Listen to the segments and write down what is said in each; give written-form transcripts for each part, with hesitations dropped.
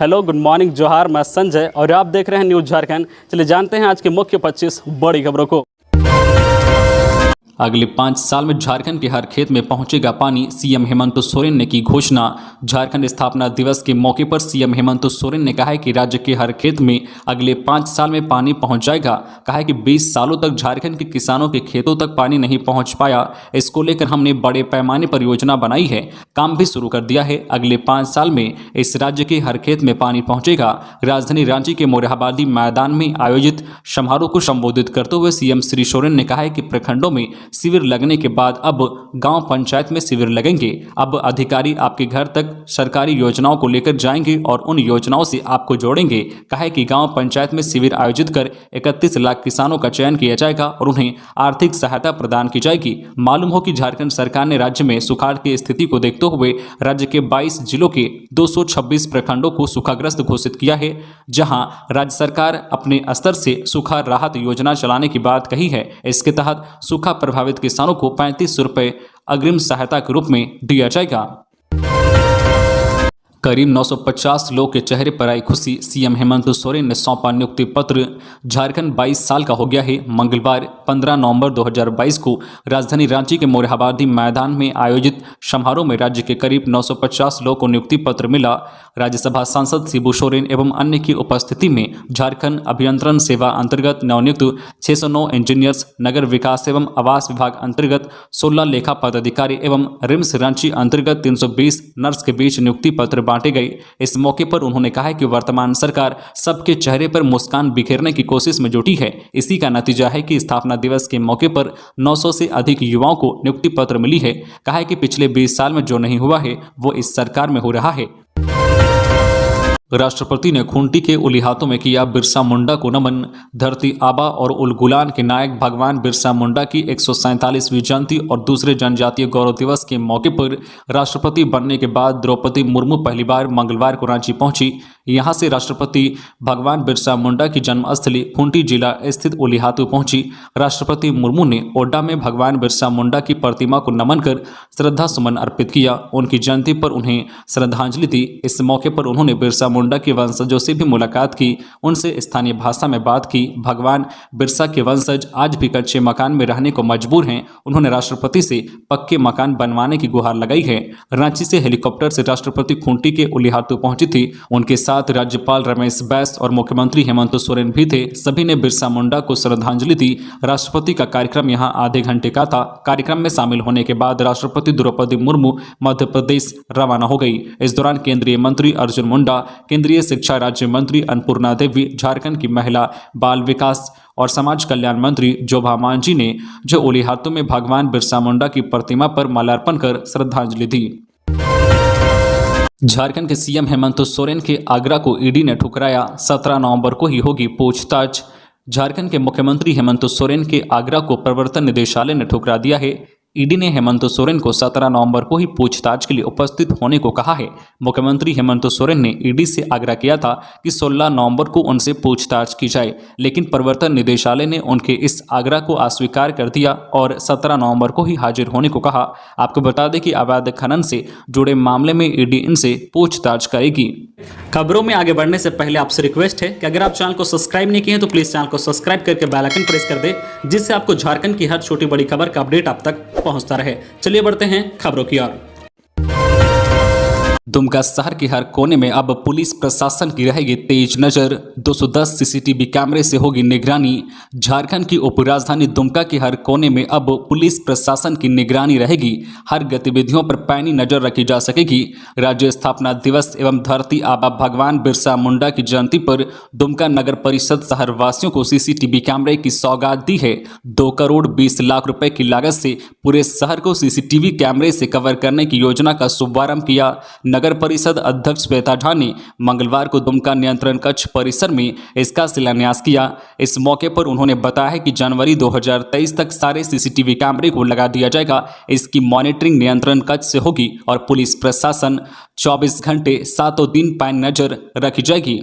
Hello, good morning, जोहार। मैं संजय और आप देख रहे हैं न्यूज़ झारखंड। चलिए जानते हैं आज के मुख्य 25 बड़ी खबरों को। अगले 5 साल में झारखंड के हर खेत में पहुंचेगा पानी, सीएम हेमंत सोरेन ने की घोषणा। झारखंड स्थापना दिवस के मौके पर सीएम हेमंत सोरेन ने कहा है कि राज्य के हर खेत में अगले 5 साल में पानी पहुंच जाएगा। कहा है कि 20 सालों तक झारखंड के किसानों के खेतों तक पानी नहीं पहुंच पाया। इसको लेकर हमने बड़े पैमाने पर योजना बनाई है, काम भी शुरू कर दिया है। अगले 5 साल में इस राज्य के हर खेत में पानी पहुंचेगा। राजधानी रांची के मोरहाबादी मैदान में आयोजित समारोह को संबोधित करते हुए सीएम श्री सोरेन ने कहा है कि प्रखंडों में शिविर लगने के बाद अब गांव पंचायत में शिविर लगेंगे। अब अधिकारी आपके घर तक सरकारी योजनाओं को लेकर जाएंगे और उन योजनाओं से आपको जोड़ेंगे। कहा है कि गांव पंचायत में शिविर आयोजित कर 31 लाख किसानों का चयन किया जाएगा और उन्हें आर्थिक सहायता प्रदान की जाएगी। मालूम हो कि झारखंड सरकार ने राज्य में सुखाड़ की स्थिति को देखते हुए राज्य के 22 जिलों के 226 प्रखंडों को सूखाग्रस्त घोषित किया है, जहां राज्य सरकार अपने स्तर से सूखा राहत योजना चलाने की बात कही है। इसके तहत सूखा प्रभावित किसानों को 35 रुपये अग्रिम सहायता के रूप में दिया जाएगा। करीब 950 लोग के चेहरे पर आई खुशी, सीएम हेमंत सोरेन ने सौंपा नियुक्ति पत्र। झारखंड 22 साल का हो गया है। मंगलवार 15 नवंबर 2022 को राजधानी रांची के मोरहाबादी मैदान में आयोजित समारोह में राज्य के करीब 950 लोगों को नियुक्ति पत्र मिला। राज्यसभा सांसद शिबू सोरेन एवं अन्य की उपस्थिति में झारखंड अभियंत्रण सेवा अंतर्गत नवनियुक्त 609 इंजीनियर्स, नगर विकास एवं आवास विभाग अंतर्गत 16 लेखा पदाधिकारी एवं रिम्स रांची अंतर्गत 320 नर्स के बीच नियुक्ति पत्र बांटे गए। इस मौके पर उन्होंने कहा कि वर्तमान सरकार सबके चेहरे पर मुस्कान बिखेरने की कोशिश में जुटी है। इसी का नतीजा है कि स्थापना दिवस के मौके पर 900 से अधिक युवाओं को नियुक्ति पत्र मिली है। कहा है कि पिछले 20 साल में जो नहीं हुआ है वो इस सरकार में हो रहा है। राष्ट्रपति ने खूंटी के उलिहातों में किया बिरसा मुंडा को नमन। धरती आबा और उलगुलान के नायक भगवान बिरसा मुंडा की 147वीं जयंती और दूसरे जनजातीय गौरव दिवस के मौके पर राष्ट्रपति बनने के बाद द्रौपदी मुर्मू पहली बार मंगलवार को रांची पहुंची। यहां से राष्ट्रपति भगवान बिरसा मुंडा की जन्मस्थली खूंटी जिला स्थित उलिहातू पहुंची। राष्ट्रपति मुर्मू ने ओड्डा में भगवान बिरसा मुंडा की प्रतिमा को नमन कर श्रद्धा सुमन अर्पित किया। उनकी जयंती पर उन्हें श्रद्धांजलि दी। इस मौके पर उन्होंने बिरसा मुंडा के वंशजों से भी मुलाकात की, उनसे स्थानीय भाषा में बात की। भगवान बिरसा के वंशज आज भी कच्चे मकान में रहने को मजबूर हैं। उन्होंने राष्ट्रपति से पक्के मकान बनवाने की गुहार लगाई है। रांची से हेलीकॉप्टर से राष्ट्रपति खूंटी के उलिहातू पहुंची थी। उनके साथ राज्यपाल रमेश बैस और मुख्यमंत्री हेमंत सोरेन भी थे। सभी ने बिरसा मुंडा को श्रद्धांजलि दी। राष्ट्रपति का कार्यक्रम यहां आधे घंटे का था। कार्यक्रम में शामिल होने के बाद राष्ट्रपति द्रौपदी मुर्मू मध्य प्रदेश रवाना हो गई। इस दौरान केंद्रीय मंत्री अर्जुन मुंडा, केंद्रीय शिक्षा राज्य मंत्री अन्नपूर्णा देवी, झारखंड की महिला बाल विकास और समाज कल्याण मंत्री जोभा मांझी ने जो उलिहातू में भगवान बिरसा मुंडा की प्रतिमा पर माल्यार्पण कर श्रद्धांजलि दी। झारखंड के सीएम हेमंत सोरेन के आगरा को ईडी ने ठुकराया। 17 नवंबर को ही होगी पूछताछ। झारखंड के मुख्यमंत्री हेमंत सोरेन के आगरा को प्रवर्तन निदेशालय ने ठुकरा दिया है। ईडी ने हेमंत सोरेन को 17 नवंबर को ही पूछताछ के लिए उपस्थित होने को कहा है। मुख्यमंत्री हेमंत सोरेन ने ईडी से आग्रह किया था कि 16 नवंबर को उनसे पूछताछ की जाए, लेकिन प्रवर्तन निदेशालय ने उनके इस आग्रह को अस्वीकार कर दिया और 17 नवंबर को ही हाजिर होने को कहा। आपको बता दें कि अवैध खनन से जुड़े मामले में ईडी इनसे पूछताछ करेगी। खबरों में आगे बढ़ने से पहले आपसे रिक्वेस्ट है कि अगर आप चैनल को सब्सक्राइब नहीं किए हैं तो प्लीज चैनल को सब्सक्राइब करके बेल आइकन प्रेस कर दे, जिससे आपको झारखंड की हर छोटी बड़ी खबर का अपडेट आप तक पहुंचता रहे। चलिए बढ़ते हैं खबरों की ओर। दुमका शहर के हर कोने में अब पुलिस प्रशासन की रहेगी तेज नजर। 210 सीसीटीवी कैमरे से होगी निगरानी। झारखंड की उपराजधानी दुमका के हर कोने में अब पुलिस प्रशासन की निगरानी रहेगी। हर गतिविधियों पर पैनी नजर रखी जा सकेगी। राज्य स्थापना दिवस एवं धरती आबा भगवान बिरसा मुंडा की जयंती पर दुमका नगर परिषद शहर वासियों को सीसीटीवी कैमरे की सौगात दी है। 2 करोड़ 20 लाख रुपए की लागत से पूरे शहर को सीसीटीवी कैमरे से कवर करने की योजना का शुभारंभ किया। नगर परिषद अध्यक्ष श्वेता झा ने मंगलवार को दुमका नियंत्रण कक्ष परिसर में इसका शिलान्यास किया। इस मौके पर उन्होंने बताया कि जनवरी 2023 तक सारे सीसीटीवी कैमरे को लगा दिया जाएगा। इसकी मॉनिटरिंग नियंत्रण कक्ष से होगी और पुलिस प्रशासन 24 घंटे 7 दिन पैन नजर रखी जाएगी।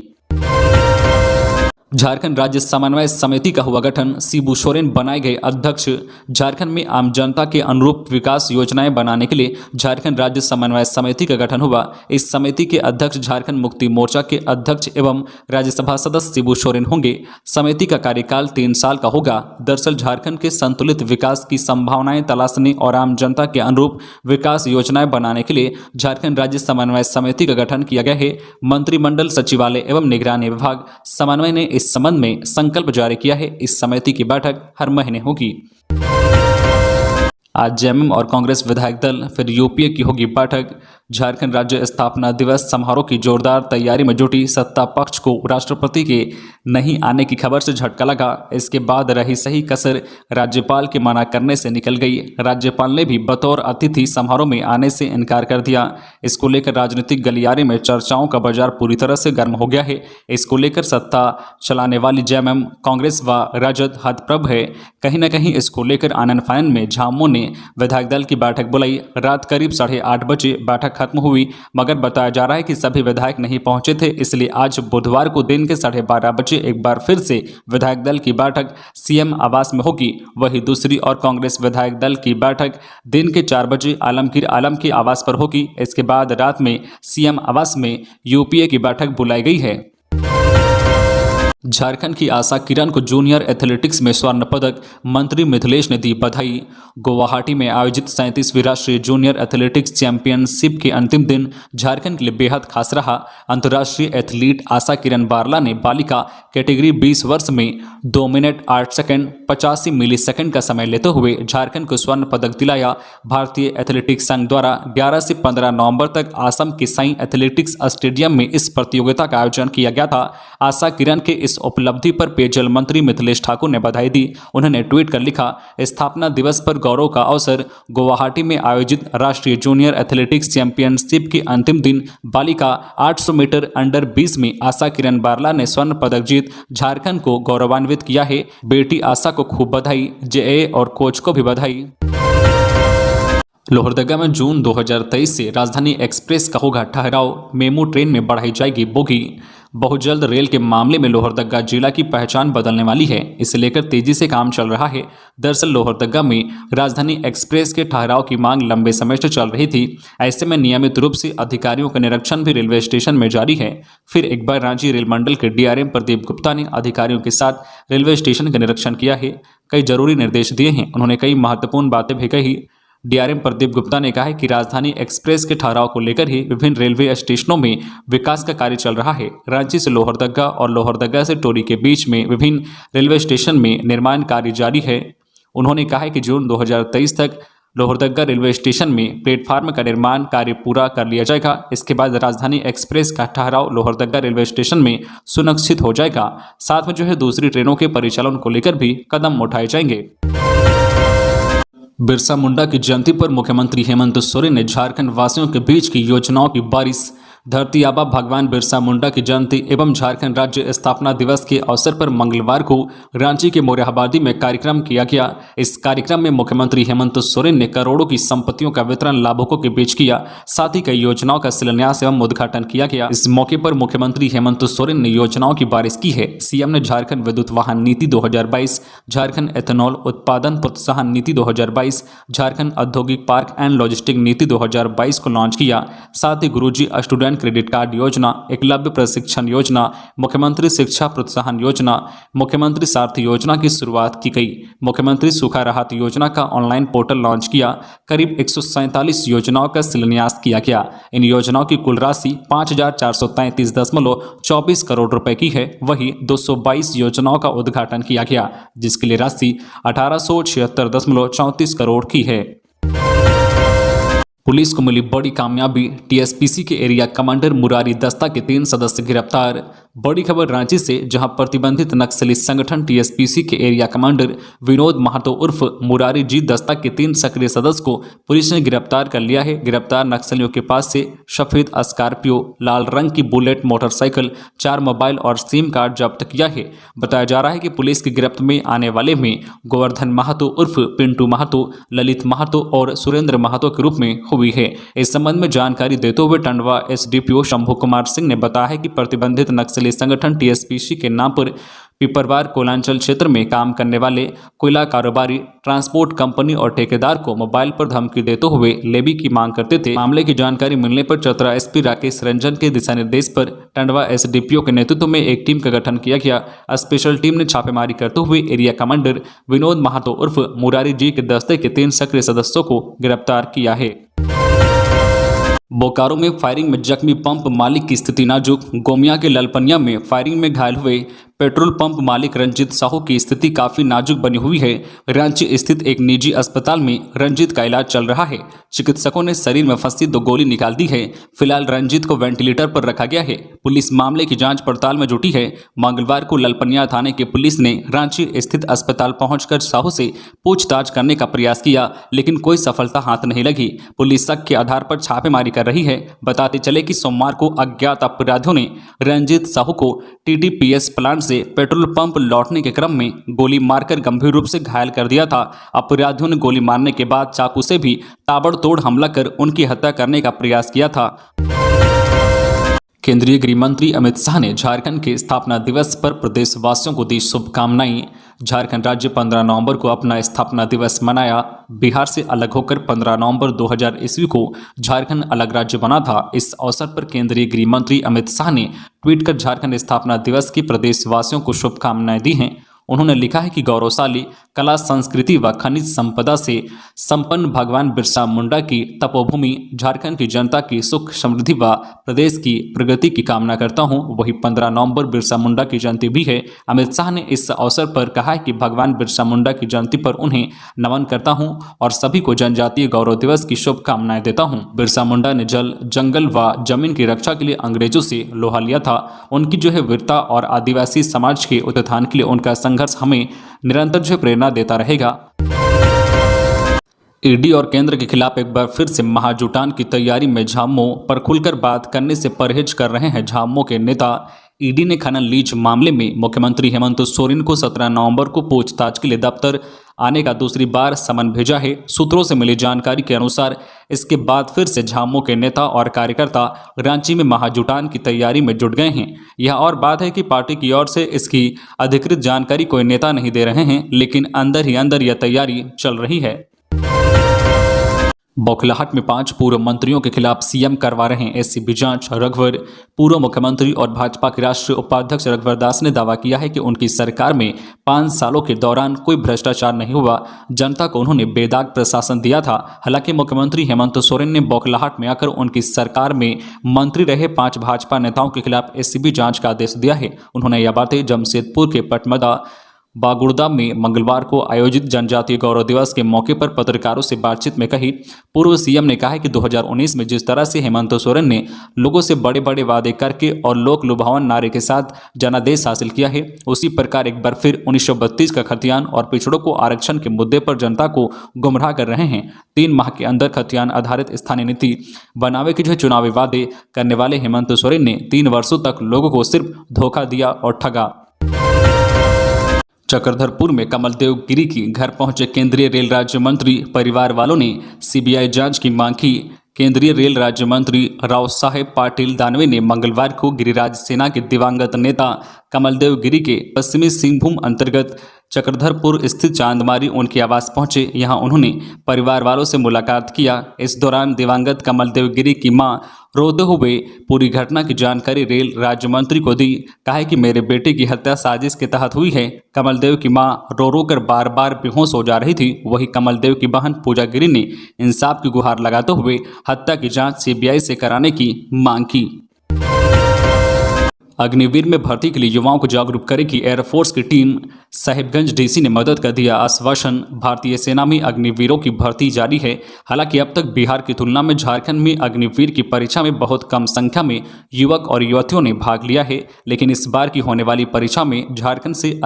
झारखंड राज्य समन्वय समिति का हुआ गठन, शिबू सोरेन बनाए गए अध्यक्ष। झारखंड में आम जनता के अनुरूप विकास योजनाएं बनाने के लिए झारखंड राज्य समन्वय समिति का गठन हुआ। इस समिति के अध्यक्ष झारखंड मुक्ति मोर्चा के अध्यक्ष एवं राज्यसभा सदस्य शिबू सोरेन होंगे। समिति का कार्यकाल 3 साल का होगा। दरअसल झारखंड के संतुलित विकास की संभावनाएं तलाशने और आम जनता के अनुरूप विकास योजनाएं बनाने के लिए झारखंड राज्य समन्वय समिति का गठन किया गया है। मंत्रिमंडल सचिवालय एवं निगरानी विभाग समन्वय ने इस संबंध में संकल्प जारी किया है। इस समिति की बैठक हर महीने होगी। आज जेएमएम और कांग्रेस विधायक दल फिर यूपीए की होगी बैठक। झारखंड राज्य स्थापना दिवस समारोह की जोरदार तैयारी में जुटी सत्ता पक्ष को राष्ट्रपति के नहीं आने की खबर से झटका लगा। इसके बाद रही सही कसर राज्यपाल के मना करने से निकल गई। राज्यपाल ने भी बतौर अतिथि समारोह में आने से इनकार कर दिया। इसको लेकर राजनीतिक गलियारे में चर्चाओं का बाजार पूरी तरह से गर्म हो गया है। इसको लेकर सत्ता चलाने वाली जेएमएम, कांग्रेस व राजद हतप्रभ है। कहीं न कहीं इसको लेकर आनन फानन में झामुमो ने विधायक दल की बैठक बुलाई। रात करीब 8:30 बजे बैठक खत्म हुई, मगर बताया जा रहा है कि सभी विधायक नहीं पहुंचे थे। इसलिए आज बुधवार को दिन के 12:30 बजे एक बार फिर से विधायक दल की बैठक सीएम आवास में होगी। वहीं दूसरी ओर कांग्रेस विधायक दल की बैठक दिन के 4 बजे आलमगीर आलम के आवास पर होगी। इसके बाद रात में सीएम आवास में यूपीए की बैठक बुलाई गई है। झारखंड की आशा किरण को जूनियर एथलेटिक्स में स्वर्ण पदक, मंत्री मिथिलेश ने दी बधाई। गुवाहाटी में आयोजित 37वीं राष्ट्रीय जूनियर एथलेटिक्स चैंपियनशिप के अंतिम दिन झारखंड के लिए बेहद खास रहा। अंतर्राष्ट्रीय एथलीट आशा किरण बारला ने बालिका कैटेगरी 20 वर्ष में 2 मिनट 8 सेकंड 85 मिलीसेकंड का समय लेते हुए झारखंड को स्वर्ण पदक दिलाया। भारतीय एथलेटिक्स संघ द्वारा 11 से 15 नवंबर तक असम के साई एथलेटिक्स स्टेडियम में इस प्रतियोगिता का आयोजन किया गया था। आशा किरण के इस उपलब्धि पर पेयजल मंत्री मिथिलेश ठाकुर ने बधाई दी। उन्होंने ट्वीट कर लिखा, स्थापना दिवस पर गौरव का अवसर। गुवाहाटी में आयोजित राष्ट्रीय जूनियर एथलेटिक्स चैंपियनशिप के अंतिम दिन बालिका 800 मीटर अंडर 20 में आशा किरण बारला ने स्वर्ण पदक जीत झारखंड को गौरवान्वित किया है। बेटी आशा को खूब बधाई। जेए और कोच को भी बधाई। लोहरदगा में जून 2023 से राजधानी एक्सप्रेस का होगा ठहराव। मेमू ट्रेन में बढ़ाई जाएगी बोगी। बहुत जल्द रेल के मामले में लोहरदगा जिला की पहचान बदलने वाली है। इसे लेकर तेजी से काम चल रहा है। दरअसल लोहरदगा में राजधानी एक्सप्रेस के ठहराव की मांग लंबे समय से चल रही थी। ऐसे में नियमित रूप से अधिकारियों का निरीक्षण भी रेलवे स्टेशन में जारी है। फिर एक बार रांची रेल मंडल के डीआरएम प्रदीप गुप्ता ने अधिकारियों के साथ रेलवे स्टेशन का निरीक्षण किया है। कई जरूरी निर्देश दिए हैं। उन्होंने कई महत्वपूर्ण बातें भी कही। डीआरएम प्रदीप गुप्ता ने कहा है कि राजधानी एक्सप्रेस के ठहराव को लेकर ही विभिन्न रेलवे स्टेशनों में विकास का कार्य चल रहा है। रांची से लोहरदगा और लोहरदगा से टोरी के बीच में विभिन्न रेलवे स्टेशन में निर्माण कार्य जारी है। उन्होंने कहा है कि जून 2023 तक लोहरदगा रेलवे स्टेशन में प्लेटफार्म का निर्माण कार्य पूरा कर लिया जाएगा। इसके बाद राजधानी एक्सप्रेस का ठहराव लोहरदगा रेलवे स्टेशन में सुनिश्चित हो जाएगा। साथ में जो है दूसरी ट्रेनों के परिचालन को लेकर भी कदम उठाए जाएंगे। बिरसा मुंडा की जयंती पर मुख्यमंत्री हेमंत सोरेन ने झारखंड वासियों के बीच की योजनाओं की बारिश। धरती आबा भगवान बिरसा मुंडा की जयंती एवं झारखंड राज्य स्थापना दिवस के अवसर पर मंगलवार को रांची के मोरहाबादी में कार्यक्रम किया गया। इस कार्यक्रम में मुख्यमंत्री हेमंत सोरेन ने करोड़ों की संपत्तियों का वितरण लाभुकों के बीच किया। साथ ही कई योजनाओं का शिलान्यास एवं उद्घाटन किया गया। इस मौके पर मुख्यमंत्री हेमंत सोरेन ने योजनाओं की बारिश की है। सीएम ने झारखंड विद्युत वाहन नीति 2022, झारखंड एथेनॉल उत्पादन प्रोत्साहन नीति 2022, झारखंड औद्योगिक पार्क एंड लॉजिस्टिक नीति 2022 को लॉन्च किया। साथ ही गुरुजी स्टूडेंट क्रेडिट कार्ड योजना, एकलव्य प्रशिक्षण योजना, मुख्यमंत्री शिक्षा प्रोत्साहन योजना, मुख्यमंत्री सारथी योजना की शुरुआत की गई। मुख्यमंत्री सूखा राहत योजना का ऑनलाइन पोर्टल लॉन्च किया। करीब 147 योजनाओं का शिलान्यास किया गया। इन योजनाओं की कुल राशि 5433.24 करोड़ रुपए की है। वहीं 222 योजनाओं का उद्घाटन किया गया, जिसके लिए राशि 1876.34 करोड़ की है। पुलिस को मिली बड़ी कामयाबी। टीएसपीसी के एरिया कमांडर मुरारी दस्ता के 3 सदस्य गिरफ्तार। बड़ी खबर रांची से, जहां प्रतिबंधित नक्सली संगठन टीएसपीसी के एरिया कमांडर विनोद महतो उर्फ मुरारी जी दस्ता के 3 सक्रिय सदस्य को पुलिस ने गिरफ्तार कर लिया है। गिरफ्तार नक्सलियों के पास से सफेद स्कॉर्पियो, लाल रंग की बुलेट मोटरसाइकिल, 4 मोबाइल और सिम कार्ड जब्त किया है। बताया जा रहा है कि पुलिस की गिरफ्त में आने वाले में गोवर्धन महतो उर्फ पिंटू महतो, ललित महतो और सुरेंद्र महतो के रूप में हुई है। इस संबंध में जानकारी देते हुए टंडवा एसडीपीओ शंभू कुमार सिंह ने बताया है कि प्रतिबंधित नक्सली नक्सली संगठन टीएसपीसी के नाम पर पिपरवार कोलांचल क्षेत्र में काम करने वाले कोयला कारोबारी, ट्रांसपोर्ट कंपनी और ठेकेदार को मोबाइल पर धमकी देते हुए लेवी की मांग करते थे। मामले की जानकारी मिलने पर चतरा एसपी राकेश रंजन के दिशा निर्देश पर टंडवा एसडीपीओ के नेतृत्व में एक टीम का गठन किया गया। स्पेशल टीम ने छापेमारी करते हुए एरिया कमांडर विनोद महातो उर्फ मुरारी जी के दस्ते के 3 सक्रिय सदस्यों को गिरफ्तार किया है। बोकारो में फायरिंग में जख्मी पंप मालिक की स्थिति नाजुक। गोमिया के ललपनिया में फायरिंग में घायल हुए पेट्रोल पंप मालिक रंजीत साहू की स्थिति काफी नाजुक बनी हुई है। रांची स्थित एक निजी अस्पताल में रंजीत का इलाज चल रहा है। चिकित्सकों ने शरीर में फंसी 2 गोली निकाल दी है। फिलहाल रंजीत को वेंटिलेटर पर रखा गया है। पुलिस मामले की जांच पड़ताल में जुटी है। मंगलवार को ललपनिया थाने की पुलिस ने रांची स्थित अस्पताल पहुंचकर साहू से पूछताछ करने का प्रयास किया, लेकिन कोई सफलता हाथ नहीं लगी। पुलिस शक के आधार पर छापेमारी कर रही है। बताते चले कि सोमवार को अज्ञात अपराधियों ने रंजीत साहू को टीटीपीएस प्लांट से पेट्रोल पंप लौटने के क्रम में गोली मारकर गंभीर रूप से घायल कर दिया था। अपराधियों ने गोली मारने के बाद चाकू से भी ताबड़तोड़ हमला कर उनकी हत्या करने का प्रयास किया था। केंद्रीय गृह मंत्री अमित शाह ने झारखंड के स्थापना दिवस पर प्रदेशवासियों को दी शुभकामनाएं। झारखंड राज्य 15 नवंबर को अपना स्थापना दिवस मनाया। बिहार से अलग होकर 15 नवंबर 2000 ईस्वी को झारखंड अलग राज्य बना था। इस अवसर पर केंद्रीय गृह मंत्री अमित शाह ने ट्वीट कर झारखंड स्थापना दिवस की प्रदेशवासियों को शुभकामनाएं दी हैं। उन्होंने लिखा है कि गौरवशाली कला, संस्कृति व खनिज संपदा से संपन्न भगवान बिरसा मुंडा की तपोभूमि झारखंड की जनता की सुख समृद्धि व प्रदेश की प्रगति की कामना करता हूं। वही 15 नवंबर बिरसा मुंडा की जयंती भी है। अमित शाह ने इस अवसर पर कहा है कि भगवान बिरसा मुंडा की जयंती पर उन्हें नमन करता हूं और सभी को जनजातीय गौरव दिवस की शुभकामनाएं देता हूं। बिरसा मुंडा ने जल, जंगल व जमीन की रक्षा के लिए अंग्रेजों से लोहा लिया था। उनकी जो है वीरता और आदिवासी समाज के उत्थान के लिए उनका संघर्ष हमें निरंतर जो प्रेरणा देता रहेगा। ईडी और केंद्र के खिलाफ एक बार फिर से महाजुटान की तैयारी में झामुमो पर खुलकर बात करने से परहेज कर रहे हैं झामुमो के नेता। ईडी ने खनन लीज मामले में मुख्यमंत्री हेमंत सोरेन को 17 नवंबर को पूछताछ के लिए दफ्तर आने का दूसरी बार समन भेजा है। सूत्रों से मिली जानकारी के अनुसार इसके बाद फिर से झामुमो के नेता और कार्यकर्ता रांची में महाजुटान की तैयारी में जुट गए हैं। यह और बात है कि पार्टी की ओर से इसकी अधिकृत जानकारी कोई नेता नहीं दे रहे हैं, लेकिन अंदर ही अंदर यह तैयारी चल रही है। बौखलाहट में 5 पूर्व मंत्रियों के खिलाफ सीएम करवा रहे हैं एसीबी जांच। रघुवर पूर्व मुख्यमंत्री और भाजपा के राष्ट्रीय उपाध्यक्ष रघुवर दास ने दावा किया है कि उनकी सरकार में 5 सालों के दौरान कोई भ्रष्टाचार नहीं हुआ। जनता को उन्होंने बेदाग प्रशासन दिया था। हालांकि मुख्यमंत्री हेमंत सोरेन ने बौखलाहट में आकर उनकी सरकार में मंत्री रहे 5 भाजपा नेताओं के खिलाफ एसीबी जांच का आदेश दिया है। उन्होंने यह बातें जमशेदपुर के पटमदा बागुड़दा में मंगलवार को आयोजित जनजातीय गौरव दिवस के मौके पर पत्रकारों से बातचीत में कही। पूर्व सीएम ने कहा कि 2019 में जिस तरह से हेमंत सोरेन ने लोगों से बड़े बड़े वादे करके और लोक लुभावन नारे के साथ जनादेश हासिल किया है, उसी प्रकार एक बार फिर 1932 का खतियान और पिछड़ों को आरक्षण के मुद्दे पर जनता को गुमराह कर रहे हैं। 3 माह के अंदर खतियान आधारित स्थानीय नीति बनावे के जो चुनावी वादे करने वाले हेमंत सोरेन ने 3 वर्षों तक लोगों को सिर्फ धोखा दिया और ठगा। चक्रधरपुर में कमलदेव गिरी की घर पहुंचे केंद्रीय रेल राज्य मंत्री। परिवार वालों ने सीबीआई जांच की मांग की। केंद्रीय रेल राज्य मंत्री राव साहेब पाटिल दानवे ने मंगलवार को गिरिराज सेना के दिवंगत नेता कमलदेव गिरी के पश्चिमी सिंहभूम अंतर्गत चक्रधरपुर स्थित चांदमारी उनके आवास पहुंचे। यहां उन्होंने परिवार वालों से मुलाकात किया। इस दौरान दिवंगत कमलदेव गिरी की मां रोते हुए पूरी घटना की जानकारी रेल राज्य मंत्री को दी। कहा कि मेरे बेटे की हत्या साजिश के तहत हुई है। कमलदेव की मां रो रो कर बार बार बेहोश हो जा रही थी। वही कमलदेव की बहन पूजा गिरी ने इंसाफ की गुहार लगाते हुए हत्या की जांच सीबीआई से कराने की मांग की। अग्निवीर में भर्ती के लिए युवाओं को जागरूक करेगी एयरफोर्स की टीम। साहिबगंज डीसी ने मदद का दिया आश्वासन। भारतीय सेना में अग्निवीरों की भर्ती जारी है। हालांकि अब तक बिहार की तुलना में झारखंड में अग्निवीर की परीक्षा में बहुत कम संख्या में युवक और युवतियों ने भाग लिया है, लेकिन इस बार की होने वाली परीक्षा में झारखंड से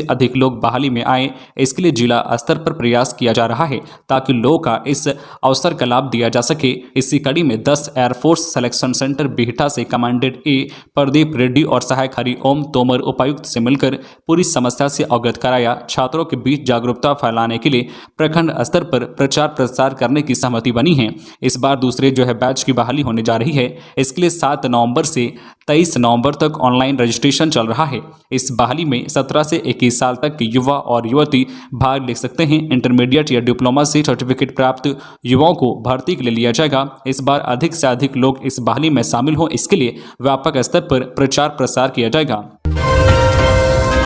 अधिक लोग बहाली में आए। इसके लिए जिला स्तर पर प्रयास किया जा रहा है ताकि लोगों का इस अवसर का लाभ दिया जा सके। इसी कड़ी में 10 एयरफोर्स सिलेक्शन सेंटर बिहटा से कमांडेंट ए प्रदीप रेड्डी और सहायक हरि ओम तोमर उपायुक्त से मिलकर पूरी समस्या से अवगत कराया। छात्रों के बीच जागरूकता फैलाने के लिए प्रखंड स्तर पर प्रचार प्रसार करने की सहमति बनी है। इस बार दूसरे बैच की बहाली होने जा रही है। इसके लिए 7 नवंबर से 23 नवंबर तक ऑनलाइन रजिस्ट्रेशन चल रहा है। इस बहाली में 17 से 21 साल तक के युवा और युवती भाग ले सकते हैं। इंटरमीडिएट या डिप्लोमा से सर्टिफिकेट प्राप्त युवाओं को भर्ती के लिए लिया जाएगा। इस बार अधिक से अधिक लोग इस बहाली में शामिल हों, इसके लिए व्यापक स्तर पर प्रचार प्रसार किया जाएगा।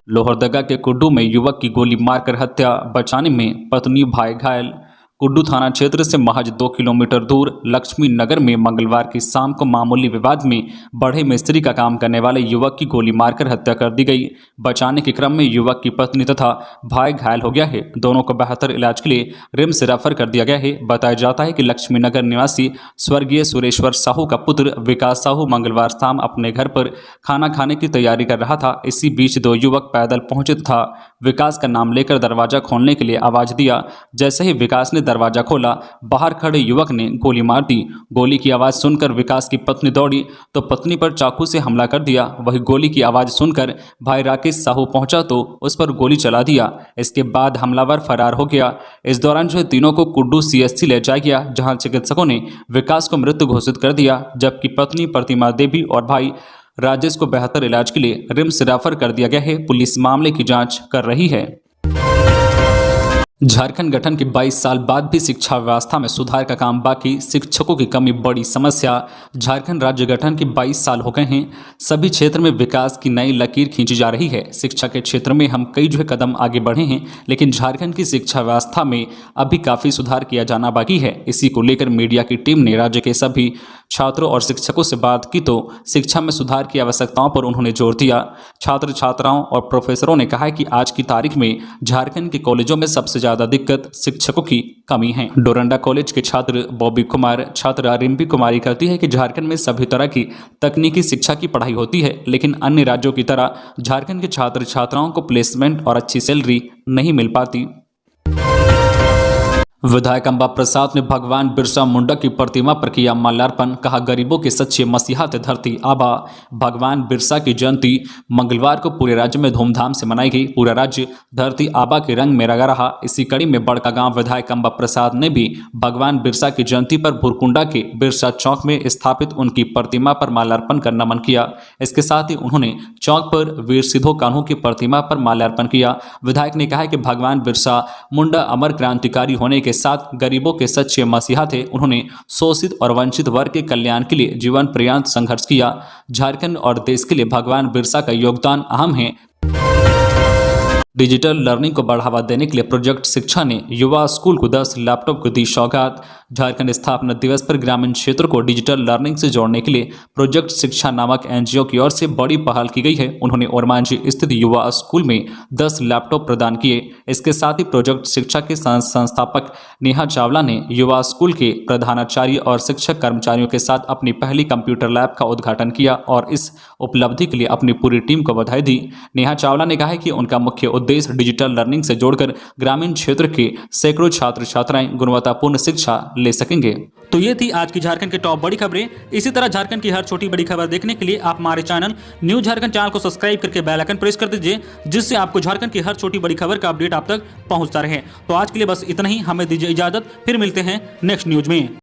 लोहरदगा के कुड्डू में युवक की गोली मारकर हत्या, बचाने में पत्नी भाई घायल। कुड्डू थाना क्षेत्र से महज 2 किलोमीटर दूर लक्ष्मी नगर में मंगलवार की शाम को मामूली विवाद में बढ़े मिस्त्री का काम करने वाले युवक की गोली मारकर हत्या कर दी गई। बचाने के क्रम में युवक की पत्नी तथा भाई घायल हो गया है। दोनों को बेहतर इलाज के लिए रिम्स रेफर कर दिया गया है। बताया जाता है कि लक्ष्मी नगर निवासी स्वर्गीय सुरेश्वर साहू का पुत्र विकास साहू मंगलवार शाम अपने घर पर खाना खाने की तैयारी कर रहा था। इसी बीच 2 युवक पैदल पहुंचे तथा विकास का नाम लेकर दरवाजा खोलने के लिए आवाज दिया। जैसे ही विकास ने दरवाजा खोला, बाहर खड़े युवक ने गोली मार दी। गोली की आवाज सुनकर विकास की पत्नी दौड़ी तो पत्नी पर चाकू से हमला कर दिया। वही गोली की आवाज सुनकर भाई राकेश साहू पहुंचा तो उस पर गोली चला दिया। इसके बाद हमलावर फरार हो गया। इस दौरान जो तीनों को कुड्डू CSC ले जाया गया, जहां चिकित्सकों ने विकास को मृत घोषित कर दिया, जबकि पत्नी प्रतिमा देवी और भाई राजेश को बेहतर इलाज के लिए रिम्स रेफर कर दिया गया है। पुलिस मामले की जांच कर रही है। झारखंड गठन के 22 साल बाद भी शिक्षा व्यवस्था में सुधार का काम बाकी, शिक्षकों की कमी बड़ी समस्या। झारखंड राज्य गठन के 22 साल हो गए हैं, सभी क्षेत्र में विकास की नई लकीर खींची जा रही है। शिक्षा के क्षेत्र में हम कई कदम आगे बढ़े हैं, लेकिन झारखंड की शिक्षा व्यवस्था में अभी काफ़ी सुधार किया जाना बाकी है। इसी को लेकर मीडिया की टीम ने राज्य के सभी छात्रों और शिक्षकों से बात की तो शिक्षा में सुधार की आवश्यकताओं पर उन्होंने जोर दिया। छात्र छात्राओं और प्रोफेसरों ने कहा है कि आज की तारीख में झारखंड के कॉलेजों में सबसे ज़्यादा दिक्कत शिक्षकों की कमी है। डोरंडा कॉलेज के छात्र बॉबी कुमार छात्रा रिम्पी कुमारी कहती है कि झारखंड में सभी तरह की तकनीकी शिक्षा की पढ़ाई होती है, लेकिन अन्य राज्यों की तरह झारखंड के छात्र छात्राओं को प्लेसमेंट और अच्छी सैलरी नहीं मिल पाती। विधायक अंबा प्रसाद ने भगवान बिरसा मुंडा की प्रतिमा पर किया माल्यार्पण, कहा गरीबों के सच्चे मसीहा थे धरती आबा। भगवान बिरसा की जयंती मंगलवार को पूरे राज्य में धूमधाम से मनाई गई। पूरा राज्य धरती आबा के रंग में रंगा रहा। इसी कड़ी में बड़का गांव विधायक अंबा प्रसाद ने भी भगवान बिरसा की जयंती पर भुरकुंडा के बिरसा चौक में स्थापित उनकी प्रतिमा पर माल्यार्पण कर नमन किया। इसके साथ ही उन्होंने चौक पर वीर सिधो कान्हू की प्रतिमा पर माल्यार्पण किया। विधायक ने कहा कि भगवान बिरसा मुंडा अमर क्रांतिकारी होने के साथ गरीबों के सच्चे मसीहा थे। उन्होंने शोषित और वंचित वर्ग के कल्याण के लिए जीवन पर्यंत संघर्ष किया। झारखंड और देश के लिए भगवान बिरसा का योगदान अहम है। डिजिटल लर्निंग को बढ़ावा देने के लिए प्रोजेक्ट शिक्षा ने युवा स्कूल को 10 लैपटॉप को दी सौगात। झारखंड स्थापना दिवस पर ग्रामीण क्षेत्र को डिजिटल लर्निंग से जोड़ने के लिए प्रोजेक्ट शिक्षा नामक NGO की ओर से बड़ी पहल की गई है। उन्होंने ओरमांझी स्थित युवा स्कूल में 10 लैपटॉप प्रदान किए। इसके साथ ही प्रोजेक्ट शिक्षा के संस्थापक नेहा चावला ने युवा स्कूल के प्रधानाचार्य और शिक्षक कर्मचारियों के साथ अपनी पहली कंप्यूटर लैब का उद्घाटन किया और इस उपलब्धि के लिए अपनी पूरी टीम को बधाई दी। नेहा चावला ने कहा कि उनका मुख्य उद्देश्य डिजिटल लर्निंग से जोड़कर ग्रामीण क्षेत्र के सैकड़ों छात्र छात्राएं गुणवत्तापूर्ण शिक्षा ले सकेंगे। तो ये थी आज की झारखंड की टॉप बड़ी खबरें। इसी तरह झारखंड की हर छोटी बड़ी खबर देखने के लिए आप हमारे चैनल न्यूज झारखंड चैनल को सब्सक्राइब करके बेल आइकन प्रेस कर दीजिए, जिससे आपको झारखंड की हर छोटी बड़ी खबर का अपडेट आप तक पहुंचता रहे। तो आज के लिए बस इतना ही, हमें दीजिए इजाजत, फिर मिलते हैं नेक्स्ट न्यूज में।